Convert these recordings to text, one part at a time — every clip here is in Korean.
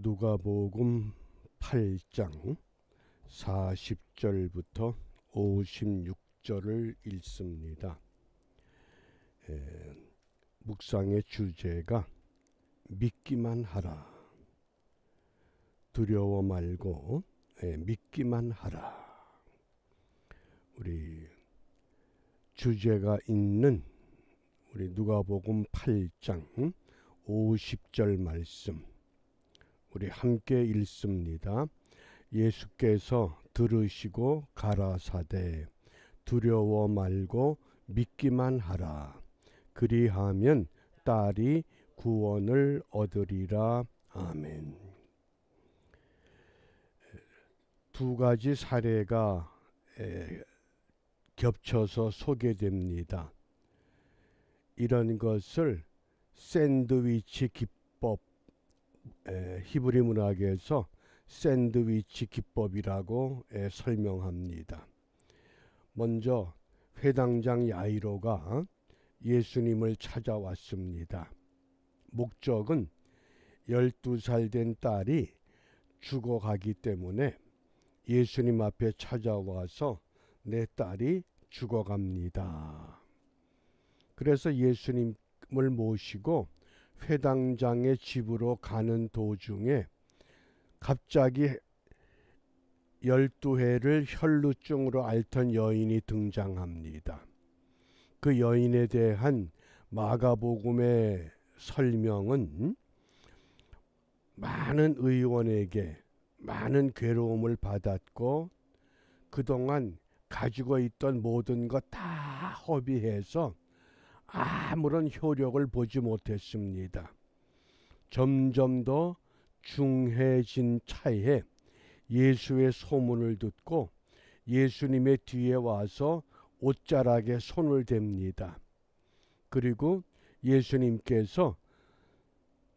누가복음 8장 40절부터 56절을 읽습니다. 묵상의 주제가 믿기만 하라. 두려워 말고 믿기만 하라. 우리 주제가 있는 우리 누가복음 8장 50절 말씀 우리 함께 읽습니다. 예수께서 들으시고 가라사대 두려워 말고 믿기만 하라. 그리하면 딸이 구원을 얻으리라. 아멘. 두 가지 사례가 겹쳐서 소개됩니다. 이런 것을 샌드위치 기법, 히브리 문학에서 샌드위치 기법이라고 설명합니다. 먼저 회당장 야이로가 예수님을 찾아왔습니다. 목적은 12살 된 딸이 죽어가기 때문에 예수님 앞에 찾아와서 내 딸이 죽어갑니다. 그래서 예수님을 모시고 회당장의 집으로 가는 도중에 갑자기 12해를 혈루증으로 앓던 여인이 등장합니다. 그 여인에 대한 마가복음의 설명은 많은 의원에게 많은 괴로움을 받았고 그동안 가지고 있던 모든 것 다 허비해서 아무런 효력을 보지 못했습니다. 점점 더 중해진 차에 예수의 소문을 듣고 예수님의 뒤에 와서 옷자락에 손을 댑니다. 그리고 예수님께서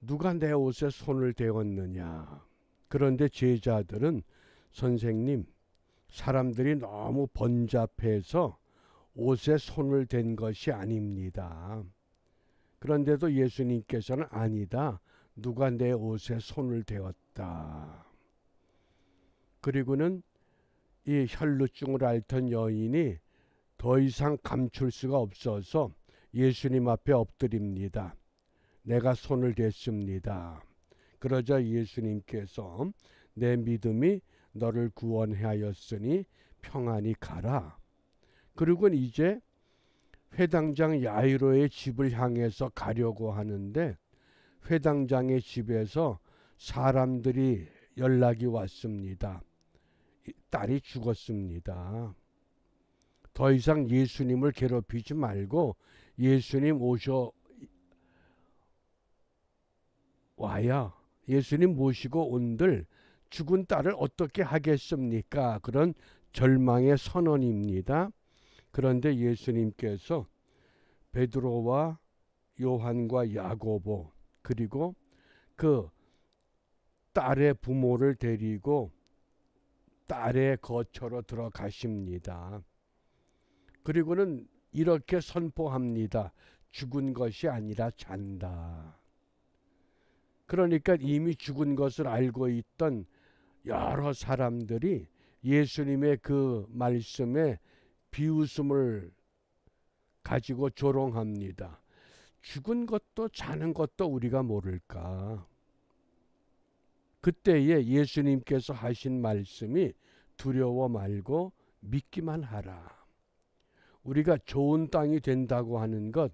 누가 내 옷에 손을 대었느냐. 그런데 제자들은 선생님, 사람들이 너무 번잡해서 옷에 손을 댄 것이 아닙니다. 그런데도 예수님께서는 아니다. 누가 내 옷에 손을 대었다. 그리고는 이 혈루증을 앓던 여인이 더 이상 감출 수가 없어서 예수님 앞에 엎드립니다. 내가 손을 댔습니다. 그러자 예수님께서 내 믿음이 너를 구원하였으니 평안히 가라. 그리고 이제 회당장 야이로의 집을 향해서 가려고 하는데 회당장의 집에서 사람들이 연락이 왔습니다. 딸이 죽었습니다. 더 이상 예수님을 괴롭히지 말고 예수님 와야 예수님 모시고 온들 죽은 딸을 어떻게 하겠습니까? 그런 절망의 선언입니다. 그런데 예수님께서 베드로와 요한과 야고보 그리고 그 딸의 부모를 데리고 딸의 거처로 들어가십니다. 그리고는 이렇게 선포합니다. 죽은 것이 아니라 잔다. 그러니까 이미 죽은 것을 알고 있던 여러 사람들이 예수님의 그 말씀에 비웃음을 가지고 조롱합니다. 죽은 것도 자는 것도 우리가 모를까. 그때에 예수님께서 하신 말씀이 두려워 말고 믿기만 하라. 우리가 좋은 땅이 된다고 하는 것,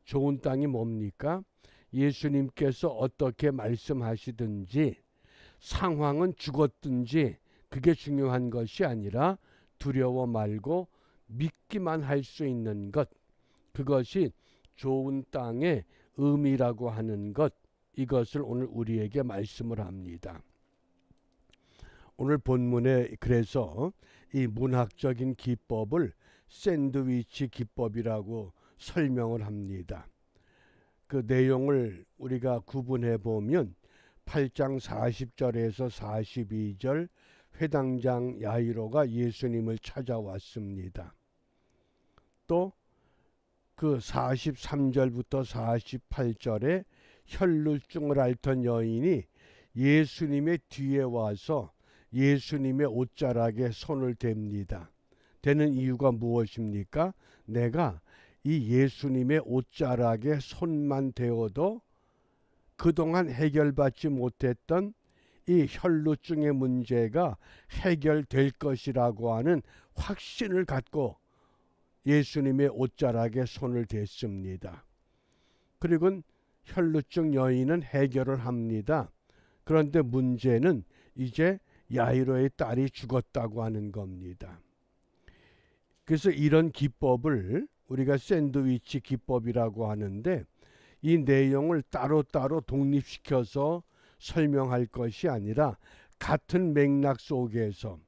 좋은 땅이 뭡니까? 예수님께서 어떻게 말씀하시든지 상황은 죽었든지 그게 중요한 것이 아니라 두려워 말고 믿기만 할 수 있는 것, 그것이 좋은 땅의 의미라고 하는 것, 이것을 오늘 우리에게 말씀을 합니다. 오늘 본문에 그래서 이 문학적인 기법을 샌드위치 기법이라고 설명을 합니다. 그 내용을 우리가 구분해 보면 8장 40절에서 42절 회당장 야이로가 예수님을 찾아왔습니다. 또 그 43절부터 48절에 혈루증을 앓던 여인이 예수님의 뒤에 와서 예수님의 옷자락에 손을 댑니다. 되는 이유가 무엇입니까? 내가 이 예수님의 옷자락에 손만 대어도 그동안 해결받지 못했던 이 혈루증의 문제가 해결될 것이라고 하는 확신을 갖고 예수님의 옷자락에 손을 댔습니다. 그리고 혈루증 여인은 해결을 합니다. 그런데 문제는 이제 야이로의 딸이 죽었다고 하는 겁니다. 그래서 이런 기법을 우리가 샌드위치 기법이라고 하는데, 이 내용을 따로따로 독립시켜서 설명할 것이 아니라 같은 맥락 속에서,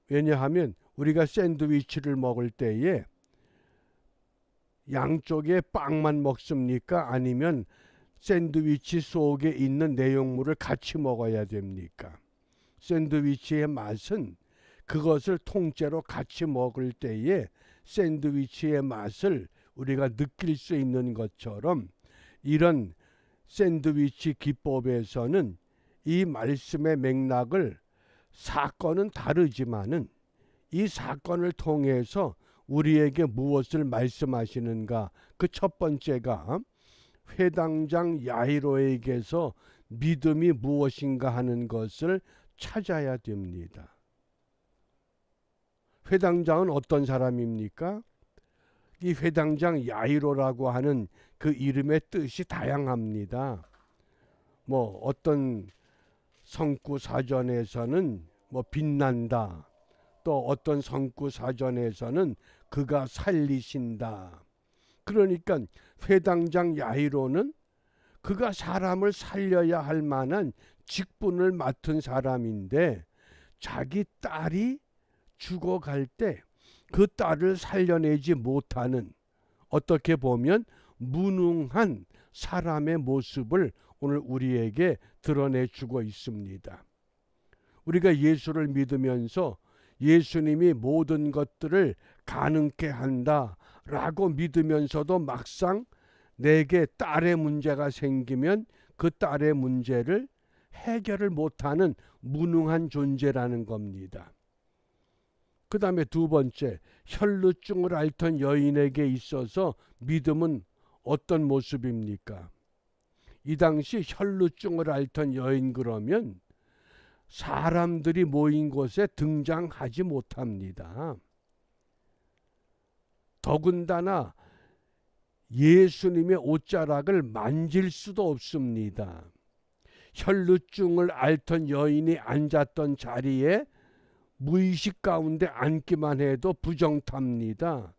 왜냐하면 우리가 샌드위치를 먹을 때에 양쪽에 빵만 먹습니까? 아니면 샌드위치 속에 있는 내용물을 같이 먹어야 됩니까? 샌드위치의 맛은 그것을 통째로 같이 먹을 때에 샌드위치의 맛을 우리가 느낄 수 있는 것처럼, 이런 샌드위치 기법에서는 이 말씀의 맥락을, 사건은 다르지만은 이 사건을 통해서 우리에게 무엇을 말씀하시는가? 그 첫 번째가 회당장 야이로에게서 믿음이 무엇인가 하는 것을 찾아야 됩니다. 회당장은 어떤 사람입니까? 이 회당장 야이로라고 하는 그 이름의 뜻이 다양합니다. 뭐 어떤 성구 사전에서는 뭐 빛난다, 또 어떤 성구 사전에서는 그가 살리신다. 그러니까 회당장 야이로는 그가 사람을 살려야 할 만한 직분을 맡은 사람인데, 자기 딸이 죽어갈 때 그 딸을 살려내지 못하는, 어떻게 보면 무능한 사람의 모습을 오늘 우리에게 드러내주고 있습니다. 우리가 예수를 믿으면서 예수님이 모든 것들을 가능케 한다라고 믿으면서도 막상 내게 딸의 문제가 생기면 그 딸의 문제를 해결을 못하는 무능한 존재라는 겁니다. 그 다음에 두 번째, 혈루증을 앓던 여인에게 있어서 믿음은 어떤 모습입니까? 이 당시 혈루증을 앓던 여인, 그러면 사람들이 모인 곳에 등장하지 못합니다. 더군다나 예수님의 옷자락을 만질 수도 없습니다. 혈루증을 앓던 여인이 앉았던 자리에 무의식 가운데 앉기만 해도 부정탑니다.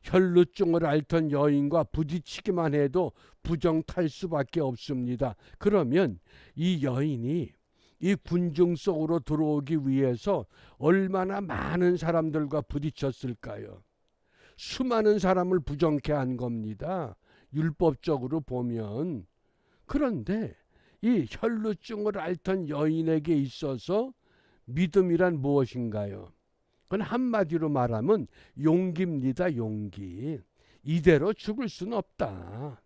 혈루증을 앓던 여인과 부딪히기만 해도 부정탈 수밖에 없습니다. 그러면 이 여인이 이 군중 속으로 들어오기 위해서 얼마나 많은 사람들과 부딪혔을까요? 수많은 사람을 부정케 한 겁니다. 율법적으로 보면. 그런데 이 혈루증을 앓던 여인에게 있어서 믿음이란 무엇인가요? 그건 한마디로 말하면 용기입니다. 용기. 이대로 죽을 수는 없다.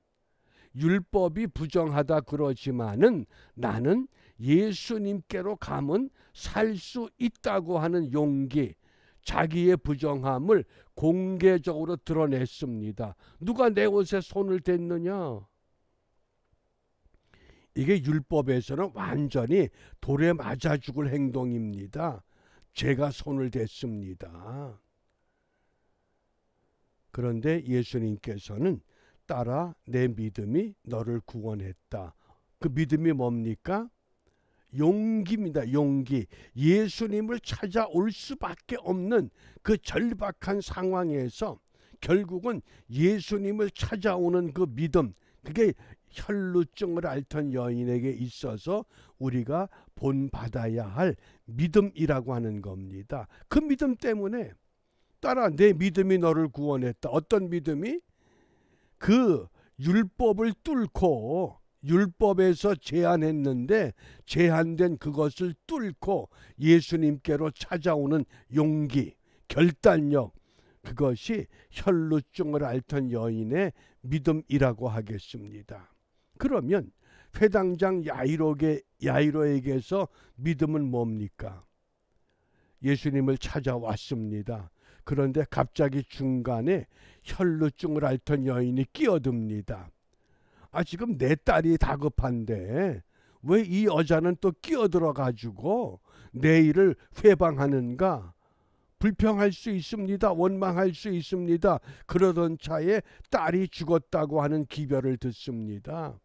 율법이 부정하다 그러지만은 나는 예수님께로 가면 살 수 있다고 하는 용기, 자기의 부정함을 공개적으로 드러냈습니다. 누가 내 옷에 손을 댔느냐? 이게 율법에서는 완전히 돌에 맞아 죽을 행동입니다. 제가 손을 댔습니다. 그런데 예수님께서는 딸아, 내 믿음이 너를 구원했다. 그 믿음이 뭡니까? 용기입니다. 용기. 예수님을 찾아올 수밖에 없는 그 절박한 상황에서 결국은 예수님을 찾아오는 그 믿음, 그게 혈루증을 앓던 여인에게 있어서 우리가 본받아야 할 믿음이라고 하는 겁니다. 그 믿음 때문에 딸아, 내 믿음이 너를 구원했다. 어떤 믿음이? 그 율법을 뚫고, 율법에서 제한했는데 제한된 그것을 뚫고 예수님께로 찾아오는 용기, 결단력, 그것이 혈루증을 앓던 여인의 믿음이라고 하겠습니다. 그러면 회당장 야이로에게 야이로에게서 믿음은 뭡니까? 예수님을 찾아왔습니다. 그런데 갑자기 중간에 혈루증을 앓던 여인이 끼어듭니다. 지금 내 딸이 다급한데 왜 이 여자는 또 끼어들어 가지고 내 일을 회방하는가? 불평할 수 있습니다. 원망할 수 있습니다. 그러던 차에 딸이 죽었다고 하는 기별을 듣습니다.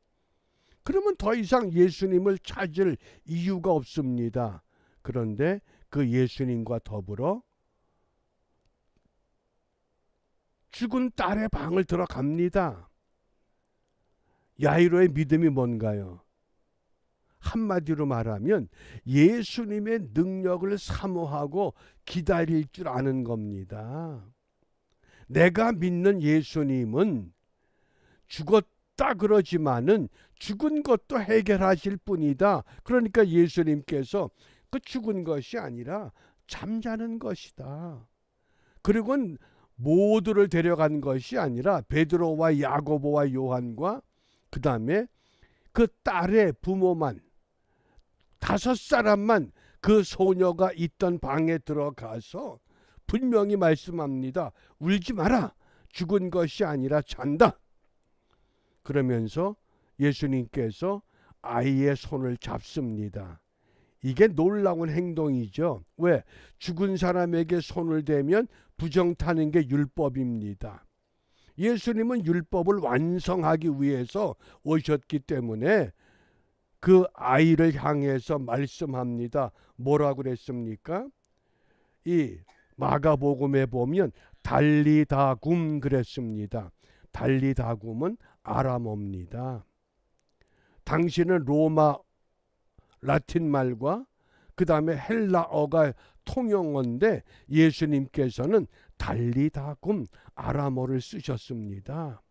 그러면 더 이상 예수님을 찾을 이유가 없습니다. 그런데 그 예수님과 더불어 죽은 딸의 방을 들어갑니다. 야이로의 믿음이 뭔가요? 한마디로 말하면 예수님의 능력을 사모하고 기다릴 줄 아는 겁니다. 내가 믿는 예수님은 죽었다 그러지만은 죽은 것도 해결하실 뿐이다. 그러니까 예수님께서 그 죽은 것이 아니라 잠자는 것이다. 그리고 모두를 데려간 것이 아니라 베드로와 야고보와 요한과 그 다음에 그 딸의 부모만 5사람만 그 소녀가 있던 방에 들어가서 분명히 말씀합니다. 울지 마라. 죽은 것이 아니라 잔다. 그러면서 예수님께서 아이의 손을 잡습니다. 이게 놀라운 행동이죠. 왜? 죽은 사람에게 손을 대면 부정타는 게 율법입니다. 예수님은 율법을 완성하기 위해서 오셨기 때문에 그 아이를 향해서 말씀합니다. 뭐라고 그랬습니까? 이 마가복음에 보면 달리다굼 그랬습니다. 달리다굼은 아람어입니다. 당신은 로마 라틴 말과 그 다음에 헬라어가 통용어인데 예수님께서는 달리다굼 아람어를 쓰셨습니다.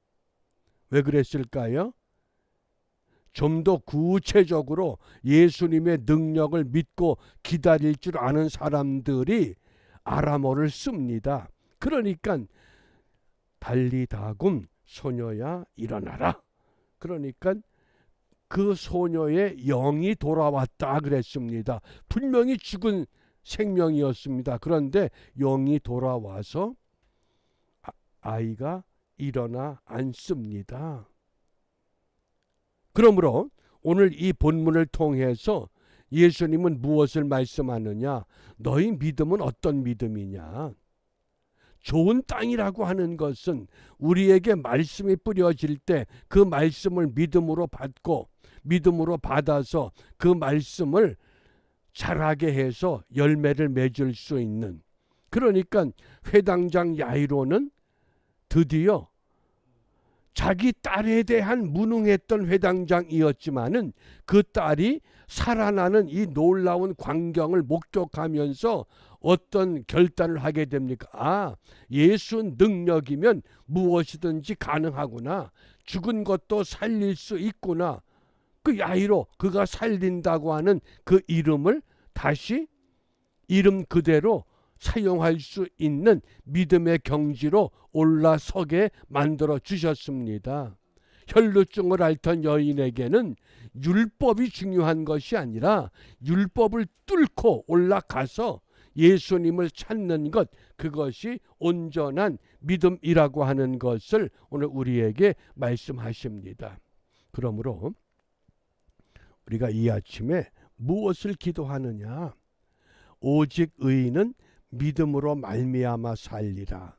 왜 그랬을까요? 좀 더 구체적으로 예수님의 능력을 믿고 기다릴 줄 아는 사람들이 아람어를 씁니다. 그러니까 달리다굼 소녀야 일어나라. 그러니까 그 소녀의 영이 돌아왔다 그랬습니다. 분명히 죽은 생명이었습니다. 그런데 영이 돌아와서 아이가 일어나 앉습니다. 그러므로 오늘 이 본문을 통해서 예수님은 무엇을 말씀하느냐? 너희 믿음은 어떤 믿음이냐? 좋은 땅이라고 하는 것은 우리에게 말씀이 뿌려질 때 그 말씀을 믿음으로 받고 믿음으로 받아서 그 말씀을 자라게 해서 열매를 맺을 수 있는, 그러니까 회당장 야이로는 드디어 자기 딸에 대한 무능했던 회당장이었지만은 그 딸이 살아나는 이 놀라운 광경을 목격하면서 어떤 결단을 하게 됩니까? 예수 능력이면 무엇이든지 가능하구나. 죽은 것도 살릴 수 있구나. 그 야이로, 그가 살린다고 하는 그 이름을 다시 이름 그대로 사용할 수 있는 믿음의 경지로 올라서게 만들어 주셨습니다. 혈루증을 앓던 여인에게는 율법이 중요한 것이 아니라 율법을 뚫고 올라가서 예수님을 찾는 것, 그것이 온전한 믿음이라고 하는 것을 오늘 우리에게 말씀하십니다. 그러므로 우리가 이 아침에 무엇을 기도하느냐? 오직 의인은 믿음으로 말미암아 살리라.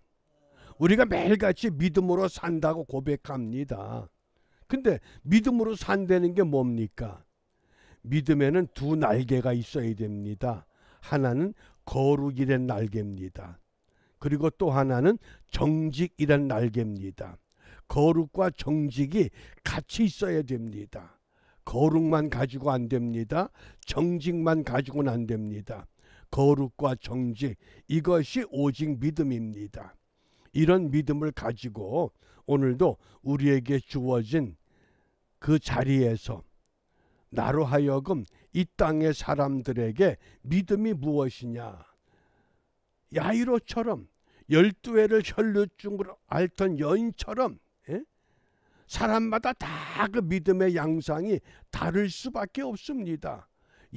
우리가 매일같이 믿음으로 산다고 고백합니다. 근데 믿음으로 산다는 게 뭡니까? 믿음에는 두 날개가 있어야 됩니다. 하나는 거룩이란 날개입니다. 그리고 또 하나는 정직이란 날개입니다. 거룩과 정직이 같이 있어야 됩니다. 거룩만 가지고 안 됩니다. 정직만 가지고는 안 됩니다. 거룩과 정직, 이것이 오직 믿음입니다. 이런 믿음을 가지고 오늘도 우리에게 주어진 그 자리에서 나로 하여금 이 땅의 사람들에게 믿음이 무엇이냐? 야이로처럼 12회를 혈루증으로 앓던 여인처럼 사람마다 다 그 믿음의 양상이 다를 수밖에 없습니다.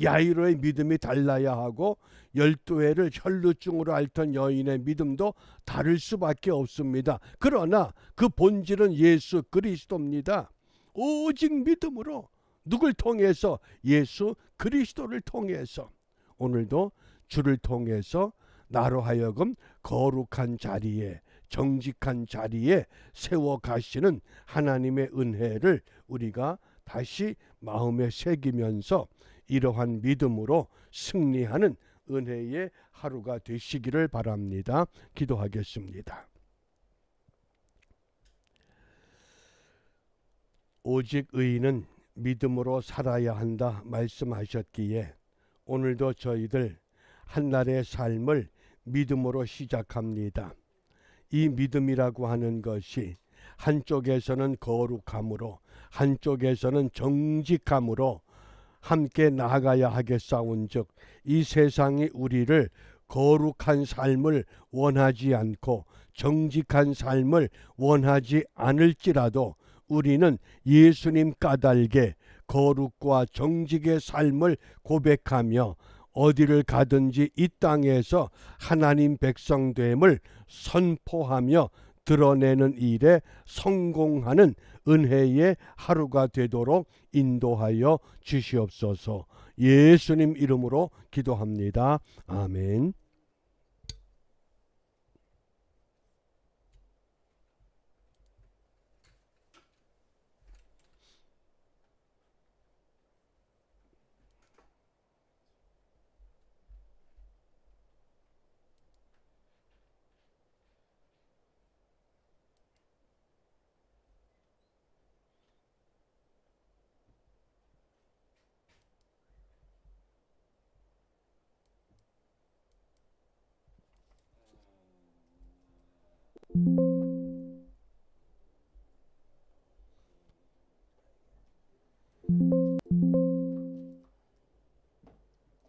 야이로의 믿음이 달라야 하고 12해를 혈루증으로 앓던 여인의 믿음도 다를 수밖에 없습니다. 그러나 그 본질은 예수 그리스도입니다. 오직 믿음으로, 누굴 통해서? 예수 그리스도를 통해서. 오늘도 주를 통해서 나로 하여금 거룩한 자리에, 정직한 자리에 세워 가시는 하나님의 은혜를 우리가 다시 마음에 새기면서 이러한 믿음으로 승리하는 은혜의 하루가 되시기를 바랍니다. 기도하겠습니다. 오직 의인은 믿음으로 살아야 한다 말씀하셨기에 오늘도 저희들 한날의 삶을 믿음으로 시작합니다. 이 믿음이라고 하는 것이 한쪽에서는 거룩함으로, 한쪽에서는 정직함으로 함께 나아가야 하겠사온즉 이 세상이 우리를 거룩한 삶을 원하지 않고 정직한 삶을 원하지 않을지라도 우리는 예수님 까닭에 거룩과 정직의 삶을 고백하며 어디를 가든지 이 땅에서 하나님 백성됨을 선포하며 드러내는 일에 성공하는 은혜의 하루가 되도록 인도하여 주시옵소서. 예수님 이름으로 기도합니다. 아멘.